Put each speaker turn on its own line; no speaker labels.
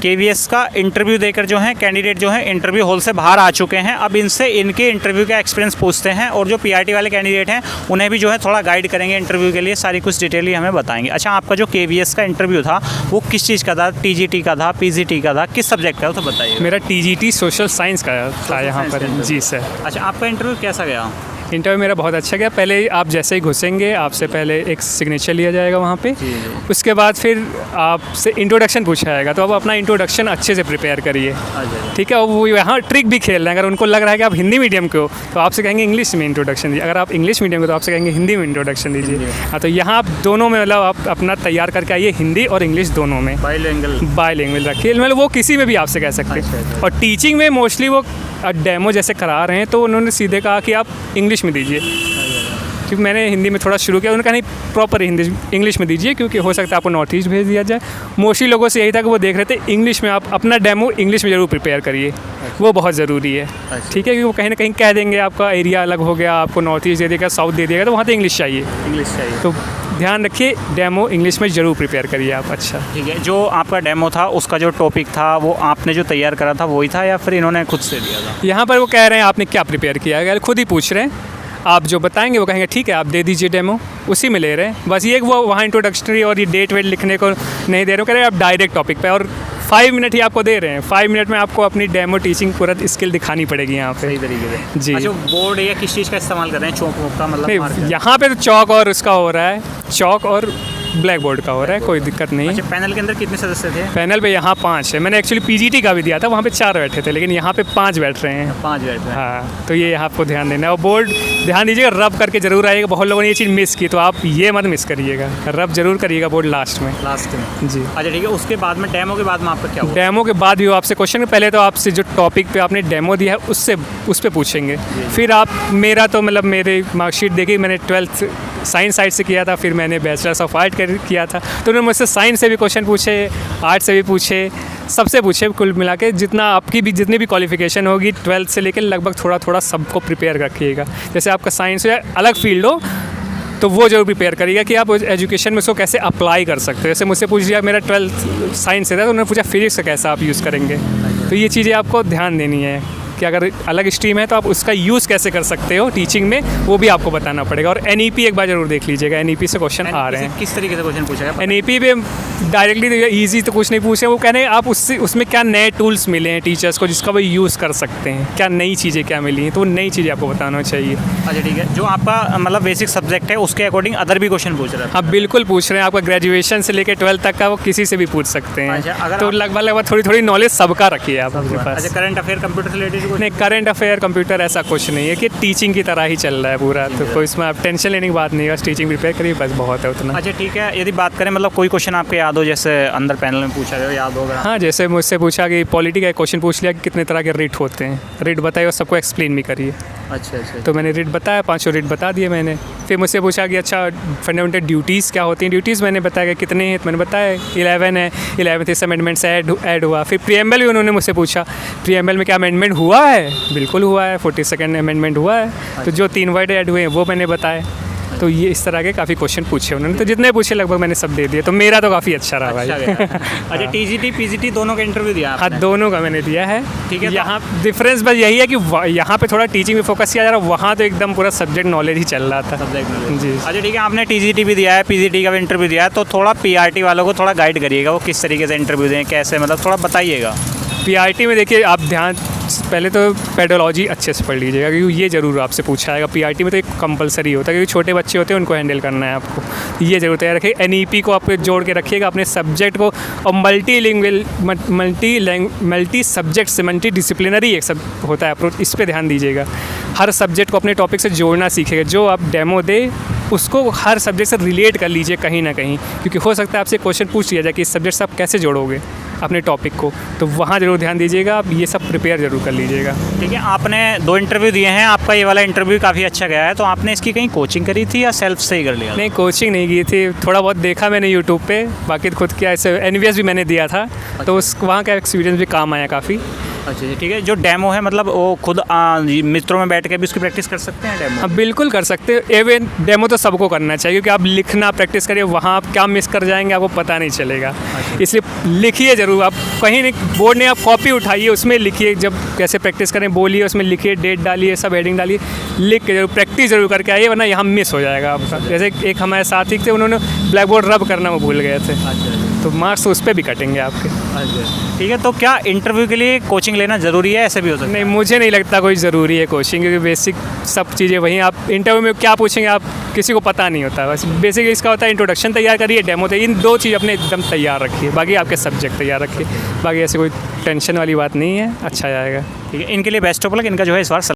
KVS का interview देकर जो है कैंडिडेट जो है इंटरव्यू हॉल से बाहर आ चुके हैं। अब इनसे इनके इंटरव्यू का एक्सपीरियंस पूछते हैं और जो पीआरटी वाले कैंडिडेट हैं उन्हें भी जो है थोड़ा गाइड करेंगे इंटरव्यू के लिए, सारी कुछ डिटेल ही हमें बताएंगे। अच्छा, आपका जो केवीएस का इंटरव्यू था वो किस चीज़ का था? टीजीटी का था, पीजीटी का था, किस सब्जेक्ट का था, तो बताइए।
मेरा टीजीटी सोशल साइंस का था यहाँ पर। जी सर।
अच्छा, आपका इंटरव्यू कैसा गया?
इंटरव्यू मेरा बहुत अच्छा गया। पहले आप जैसे ही घुसेंगे आपसे पहले एक सिग्नेचर लिया जाएगा वहाँ पे। उसके बाद फिर आपसे इंट्रोडक्शन पूछा जाएगा, तो आप अपना इंट्रोडक्शन अच्छे से प्रिपेयर करिए, ठीक है। और वो यहाँ ट्रिक भी खेल रहे हैं, अगर उनको लग रहा है कि आप हिंदी मीडियम के हो तो आपसे कहेंगे इंग्लिश में इंट्रोडक्शन दीजिए, अगर आप इंग्लिश मीडियम के तो आपसे कहेंगे हिंदी में इंट्रोडक्शन दीजिए। हाँ, तो यहाँ आप दोनों में मतलब आप अपना तैयार करके आइए, हिंदी और इंग्लिश दोनों में। बाइलिंगुअल रखिए, मतलब वो किसी में भी आपसे कह सकते हैं। और टीचिंग में मोस्टली वो डेमो जैसे करा रहे हैं तो उन्होंने सीधे कहा कि आप इंग्लिश में दीजिए, क्योंकि मैंने हिंदी में थोड़ा शुरू किया। उन्होंने कहा नहीं, प्रॉपर हिंदी इंग्लिश में दीजिए, क्योंकि हो सकता है आपको नॉर्थ ईस्ट भेज दिया जाए। मोस्टली लोगों से यही था कि वो देख रहे थे इंग्लिश में, आप अपना डेमो इंग्लिश में ज़रूर प्रिपेयर करिए, वो बहुत ज़रूरी है, ठीक है। क्योंकि वो कहीं ना कहीं कह देंगे आपका एरिया अलग हो गया, आपको नॉर्थ ईस्ट दे देगा, साउथ दे देगा, तो वहाँ तो इंग्लिश चाहिए। तो ध्यान रखिए, डेमो इंग्लिश में ज़रूर प्रिपेयर करिए आप। अच्छा,
ठीक है। जो आपका डेमो था उसका जो टॉपिक था वो आपने जो तैयार करा था वही था या फिर इन्होंने खुद से दिया था?
यहाँ पर वो कह रहे हैं आपने क्या प्रिपेयर किया है, खुद ही पूछ रहे हैं। आप जो बताएंगे वो कहेंगे ठीक है आप दे दीजिए डेमो, उसी में ले रहे हैं। बस ये वो वहाँ इंट्रोडक्टरी और ये डेट वेट लिखने को नहीं दे रहे हो, कह रहे हैं आप डायरेक्ट टॉपिक पे, और 5 मिनट ही आपको दे रहे हैं। 5 मिनट में आपको अपनी डेमो टीचिंग पूरा स्किल दिखानी पड़ेगी यहाँ पे।
सही तरीके से
जी।
अच्छा, बोर्ड या किस चीज़ का इस्तेमाल कर रहे हैं? चौक का मतलब?
यहाँ पे तो चौक और उसका हो रहा है, चौक और ब्लैक बोर्ड का हो रहा है, कोई दिक्कत नहीं।
अच्छा, पैनल के अंदर कितने सदस्य थे?
पैनल पे यहाँ 5 है। मैंने एक्चुअली पीजीटी का भी दिया था, वहाँ पे 4 बैठे थे, लेकिन यहाँ पे 5 बैठ रहे हैं।
5 बैठ रहे हैं।
हाँ, तो ये आपको ध्यान देना है। और बोर्ड ध्यान दीजिएगा, रब करके जरूर आइएगा। बहुत लोगों ने ये चीज़ मिस की, तो आप ये मत मिस करिएगा, रब जरूर करिएगा बोर्ड लास्ट में।
जी। अच्छा, ठीक है। उसके बाद में डेमो के बाद में आपका क्या हुआ?
डेमो के बाद भी वो आपसे क्वेश्चन, पहले तो आपसे जो टॉपिक पे आपने डेमो दिया है उस पर पूछेंगे। फिर आप मेरा तो मतलब मेरे मार्कशीट देखी, मैंने 12th साइंस साइड से किया था, फिर मैंने बैचलर्स ऑफ आर्ट किया था, तो उन्होंने मुझसे साइंस से भी क्वेश्चन पूछे, आर्ट से भी पूछे, सबसे पूछे। कुल मिला के जितना आपकी भी जितनी भी क्वालिफिकेशन होगी 12th से लेकर लगभग थोड़ा थोड़ा सबको प्रिपेयर रखिएगा। जैसे आपका साइंस या अलग फील्ड हो तो वो जरूर प्रिपेयर करिएगा कि आप एजुकेशन में उसको कैसे अप्लाई कर सकते हो। जैसे मुझसे पूछ लिया, मेरा 12th साइंस से था, तो उन्होंने पूछा फिजिक्स का कैसा आप यूज़ करेंगे। तो ये चीज़ें आपको ध्यान देनी है कि अगर अलग स्ट्रीम है तो आप उसका यूज़ कैसे कर सकते हो टीचिंग में, वो भी आपको बताना पड़ेगा। और एनईपी एक बार जरूर देख लीजिएगा, एनईपी से क्वेश्चन आ रहे हैं।
किस तरीके से क्वेश्चन पूछा गया?
एनईपी पे डायरेक्टली ईजी तो कुछ नहीं पूछे, वो कह रहे हैं आप उसमें क्या नए टूल्स मिले हैं टीचर्स को जिसका वो यूज़ कर सकते हैं, क्या नई चीज़ें क्या मिली हैं, तो वो नई चीज़ें आपको बताना चाहिए।
अच्छा, ठीक है। जो आपका मतलब बेसिक सब्जेक्ट है उसके अकॉर्डिंग अदर भी क्वेश्चन पूछ रहे हैं?
हाँ, बिल्कुल पूछ रहे हैं। आपका ग्रेजुएशन से लेकर 12th तक का वो किसी से भी पूछ सकते हैं।
अच्छा,
तो लगभग थोड़ी नॉलेज सबका रखिए आप अपने पास।
अच्छा, करंट अफेयर कंप्यूटर से रिलेटेड?
नहीं, करंट अफेयर कंप्यूटर ऐसा कुछ नहीं है, कि टीचिंग की तरह ही चल रहा है पूरा, तो कोई इसमें आप टेंशन लेने की बात नहीं है, बस टीचिंग प्रिपेयर करिए, बस बहुत है उतना।
अच्छा, ठीक है। यदि बात करें मतलब कोई क्वेश्चन आपको याद हो, जैसे अंदर पैनल में पूछा गया, याद होगा?
हाँ, जैसे मुझसे पूछा कि पॉलिटी का एक क्वेश्चन पूछ लिया कि कितने तरह के रिट होते हैं, रिट बताइए और सबको एक्सप्लेन भी करिए।
अच्छा। तो
मैंने रिट बताया, 5 रिट बता दिए मैंने। फिर मुझसे पूछा कि अच्छा फंडामेंटल ड्यूटीज़ क्या होती हैं, ड्यूटीज़ मैंने बताया कि कितने हैं, तो मैंने बताया 11 है, 11th अमेंडमेंट से ऐड हुआ। फिर प्रीएम्बल भी उन्होंने मुझसे पूछा, प्रीएम्बल में क्या अमेंडमेंट हुआ है? बिल्कुल हुआ है, 42nd अमेंडमेंट हुआ है। तो जो 3 वर्ड ऐड हुए हैं वो मैंने बताए। तो ये इस तरह के काफ़ी क्वेश्चन पूछे उन्होंने, तो जितने पूछे लगभग मैंने सब दे दिए, तो मेरा तो काफ़ी अच्छा रहा भाई।
अच्छा, टीजीटी पीजीटी दोनों का इंटरव्यू दिया आपने?
हाँ, दोनों का मैंने दिया है।
ठीक है।
यहाँ डिफरेंस बस यही है कि यहाँ पे थोड़ा टीचिंग में फोकस किया जा रहा है, वहाँ तो एकदम पूरा सब्जेक्ट नॉलेज ही चल रहा था।
सब्जेक्ट नॉलेज
जी।
अच्छा, ठीक है। आपने टीजीटी भी दिया है, पीजीटी का भी इंटरव्यू दिया है, तो थोड़ा पीआरटी वालों को थोड़ा गाइड करिएगा, वो किस तरीके से इंटरव्यू दें, कैसे, मतलब थोड़ा बताइएगा।
पीआरटी में देखिए आप ध्यान, पहले तो पेडोलॉजी अच्छे से पढ़ लीजिएगा, क्योंकि ये ज़रूर आपसे पूछा जाएगा। पीआरटी में तो एक कंपलसरी होता है, क्योंकि छोटे बच्चे होते हैं उनको हैंडल करना है आपको, ये ज़रूर तैयार रखिए। एनईपी को आप जोड़ के रखिएगा अपने सब्जेक्ट को, और मल्टी सब्जेक्ट से मल्टी डिसिप्लिनरी एक सब होता है अप्रोच, इस पर ध्यान दीजिएगा। हर सब्जेक्ट को अपने टॉपिक से जोड़ना सीखेगा, जो आप डेमो दे उसको हर सब्जेक्ट से रिलेट कर लीजिए कहीं ना कहीं, क्योंकि हो सकता है आपसे क्वेश्चन पूछ लिया जाए कि इस सब्जेक्ट से आप कैसे जोड़ोगे अपने टॉपिक को, तो वहाँ ज़रूर ध्यान दीजिएगा। आप ये सब प्रिपेयर ज़रूर कर लीजिएगा।
ठीक है। आपने 2 इंटरव्यू दिए हैं, आपका ये वाला इंटरव्यू काफ़ी अच्छा गया है, तो आपने इसकी कहीं कोचिंग करी थी या सेल्फ से ही कर लिया?
नहीं, कोचिंग नहीं की थी, थोड़ा बहुत देखा मैंने यूट्यूब पे, बाकी खुद क्या ऐसे एनवीएस भी मैंने दिया था, तो वहाँ का एक्सपीरियंस भी काम आया काफ़ी।
अच्छा जी, ठीक है। जो डेमो है मतलब वो खुद मित्रों में बैठ के भी उसकी प्रैक्टिस कर सकते हैं डेमो?
आप बिल्कुल कर सकते हो। इवन डेमो तो सबको करना चाहिए, क्योंकि आप लिखना प्रैक्टिस करिए, वहाँ आप क्या मिस कर जाएंगे आपको पता नहीं चलेगा। इसलिए लिखिए ज़रूर, आप कहीं नहीं, बोर्ड ने आप कॉपी उठाइए, उसमें लिखिए, जब कैसे प्रैक्टिस करें बोलिए, उसमें लिखिए, डेट डालिए, सब हेडिंग डालिए, लिख के जरूर प्रैक्टिस जरूर करके आइए, वरना यहाँ मिस हो जाएगा आपका। जैसे एक हमारे साथी थे, उन्होंने ब्लैक बोर्ड रब करना वो भूल गए थे, तो मार्क्स उस पर भी कटेंगे आपके।
ठीक है, तो क्या इंटरव्यू के लिए कोचिंग लेना ज़रूरी है, ऐसे भी हो सकता है?
नहीं, मुझे नहीं लगता कोई ज़रूरी है कोचिंग, क्योंकि बेसिक सब चीज़ें वहीं, आप इंटरव्यू में क्या पूछेंगे आप किसी को पता नहीं होता। बस बेसिक इसका होता है इंट्रोडक्शन तैयार करिए, डेमो तैयार, इन 2 चीज़ अपने एकदम तैयार रखिए, बाकी आपके सब्जेक्ट तैयार रखिए, बाकी ऐसे कोई टेंशन वाली बात नहीं है, अच्छा जाएगा।
ठीक है, इनके लिए बेस्ट ऑफ लक। इनका जो है इस बार